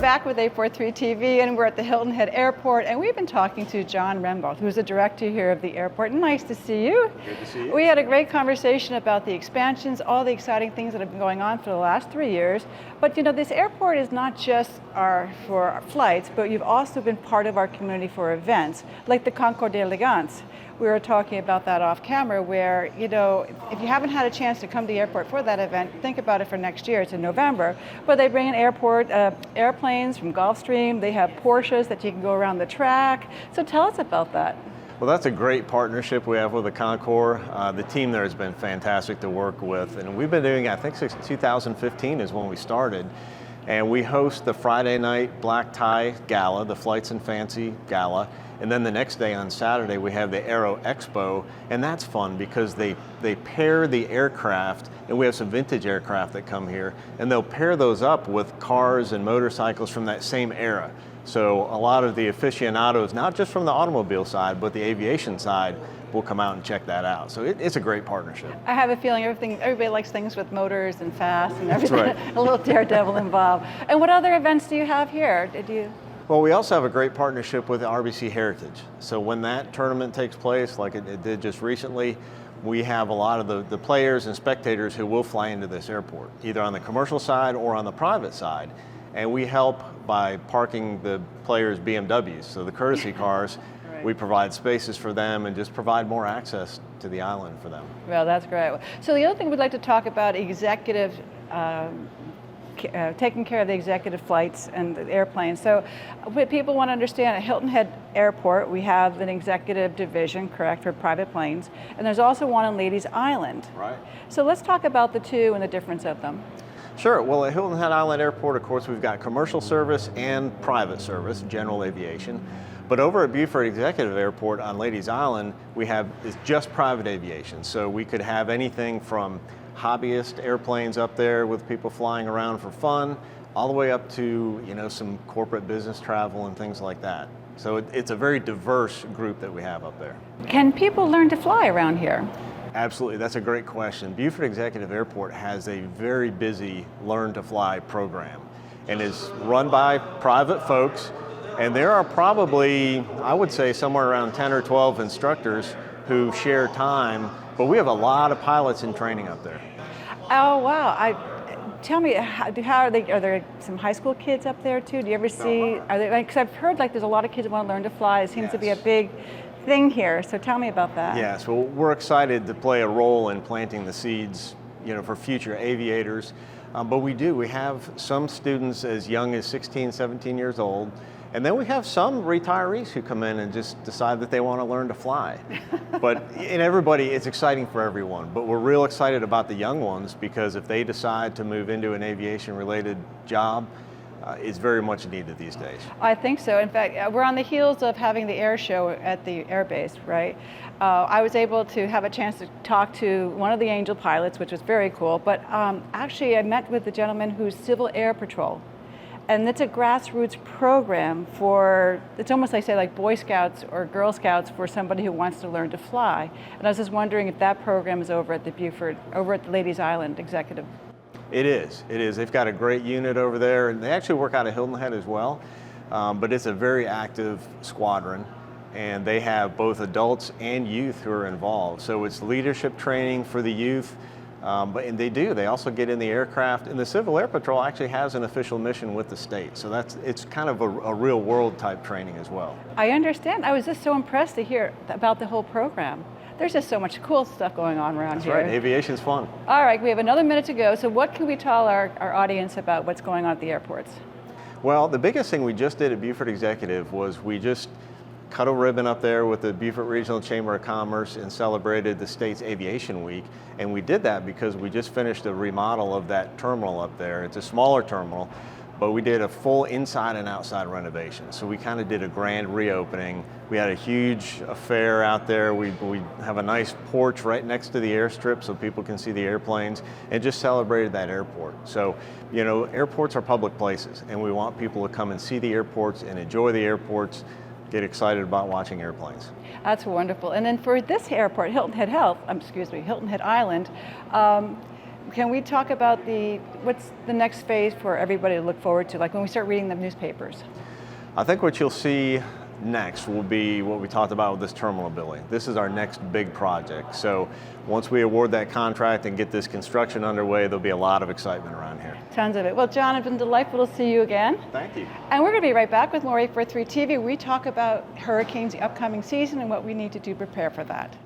back with 843 TV, and we're at the Hilton Head Airport, and we've been talking to Jon Rembold, who's the director here of the airport. Nice to see you. Good to see you. We had a great conversation about the expansions, all the exciting things that have been going on for the last 3 years. But you know, this airport is not just for our flights, but you've also been part of our community for events, like the Concours d'Elegance. We were talking about that off camera where, you know, if you haven't had a chance to come to the airport for that event, think about it for next year. It's in November. But they bring in airplanes from Gulfstream. They have Porsches that you can go around the track. So tell us about that. Well, that's a great partnership we have with the Concours. The team there has been fantastic to work with. And we've been doing it, I think since 2015 is when we started. And we host the Friday night black tie gala, the Flights and Fancy gala. And then the next day on Saturday, we have the Aero Expo, and that's fun because they pair the aircraft, and we have some vintage aircraft that come here, and they'll pair those up with cars and motorcycles from that same era. So a lot of the aficionados, not just from the automobile side, but the aviation side, will come out and check that out. So it's a great partnership. I have a feeling everybody likes things with motors and fast and everything, That's right. A little daredevil involved. And what other events do you have here? Well, we also have a great partnership with RBC Heritage. So when that tournament takes place, like it did just recently, we have a lot of the players and spectators who will fly into this airport, either on the commercial side or on the private side. And we help by parking the players' BMWs, so the courtesy cars. Right. We provide spaces for them and just provide more access to the island for them. Well, that's great. So the other thing we'd like to talk about, executive taking care of the executive flights and the airplanes. So what people want to understand, at Hilton Head Airport, we have an executive division, correct, for private planes, and there's also one on Ladies Island. Right. So let's talk about the two and the difference of them. Sure. Well, at Hilton Head Island Airport, of course, we've got commercial service and private service, general aviation. But over at Beaufort Executive Airport on Ladies Island, it's just private aviation. So we could have anything from hobbyist airplanes up there with people flying around for fun, all the way up to, you know, some corporate business travel and things like that. So it's a very diverse group that we have up there. Can people learn to fly around here? Absolutely, that's a great question. Beaufort Executive Airport has a very busy Learn to Fly program and is run by private folks. And there are probably, I would say, somewhere around 10 or 12 instructors who share time, but we have a lot of pilots in training up there. Oh, wow. Tell me, how are there some high school kids up there too? Do you ever see, because I've heard like there's a lot of kids that want to learn to fly. It seems to be a big thing here, so tell me about that. Yes, well, we're excited to play a role in planting the seeds, you know, for future aviators. But we have some students as young as 16, 17 years old. And then we have some retirees who come in and just decide that they want to learn to fly. But it's exciting for everyone. But we're real excited about the young ones because if they decide to move into an aviation-related job, it's very much needed these days. I think so. In fact, we're on the heels of having the air show at the airbase, right? I was able to have a chance to talk to one of the Angel pilots, which was very cool. But actually, I met with the gentleman who's Civil Air Patrol. And it's a grassroots program it's almost like Boy Scouts or Girl Scouts for somebody who wants to learn to fly. And I was just wondering if that program is over at the Ladies Island Executive. It is. They've got a great unit over there, and they actually work out of Hilton Head as well. But it's a very active squadron, and they have both adults and youth who are involved. So it's leadership training for the youth. And they also get in the aircraft, and the Civil Air Patrol actually has an official mission with the state. So it's kind of a real world type training as well. I understand. I was just so impressed to hear about the whole program. There's just so much cool stuff going on around here. That's right, aviation's fun. All right, we have another minute to go. So what can we tell our audience about what's going on at the airports? Well, the biggest thing we just did at Beaufort Executive was we just cut a ribbon up there with the Beaufort Regional Chamber of Commerce and celebrated the state's Aviation Week. And we did that because we just finished a remodel of that terminal up there. It's a smaller terminal, but we did a full inside and outside renovation. So we kind of did a grand reopening. We had a huge affair out there. We have a nice porch right next to the airstrip so people can see the airplanes, and just celebrated that airport. So, you know, airports are public places, and we want people to come and see the airports and enjoy the airports, get excited about watching airplanes. That's wonderful. And then for this airport, Hilton Head Island, can we talk about what's the next phase for everybody to look forward to, like when we start reading the newspapers? I think what you'll see next will be what we talked about with this terminal building. This is our next big project. So once we award that contract and get this construction underway, there'll be a lot of excitement around here. Tons of it. Well, Jon, it's been delightful to see you again. Thank you. And we're going to be right back with more WHHI-TV. We talk about hurricanes, the upcoming season, and what we need to do to prepare for that.